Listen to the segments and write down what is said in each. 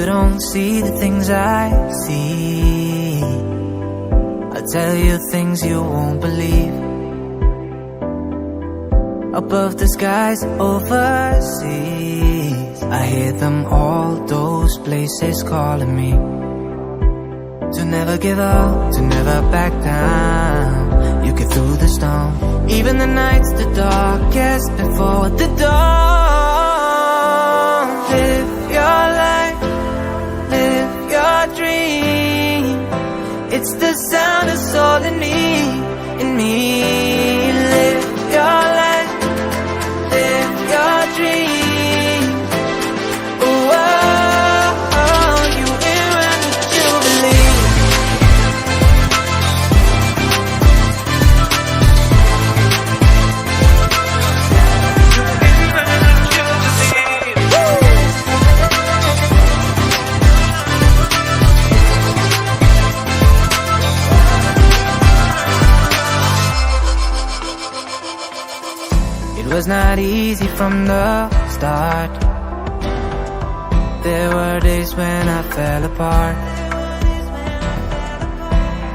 You don't see the things I see. I'll tell you things you won't believe. Above the skies overseas, I hear them all, those places calling me. To never give up, to never back down. You get through the storm, even the nights the darkest before the dawn. Live your life, live your dream. It's the sound that's all in me, in me. Live your life, live your dream. Oh, oh, oh, you in what you believe. It was not easy from the start. There were days when I fell apart.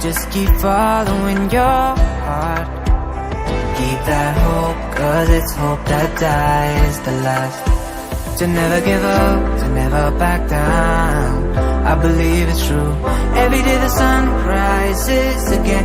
Just keep following your heart. Keep that hope, 'cause it's hope that dies the last. To never give up, to never back down. I believe it's true. Every day the sun rises again.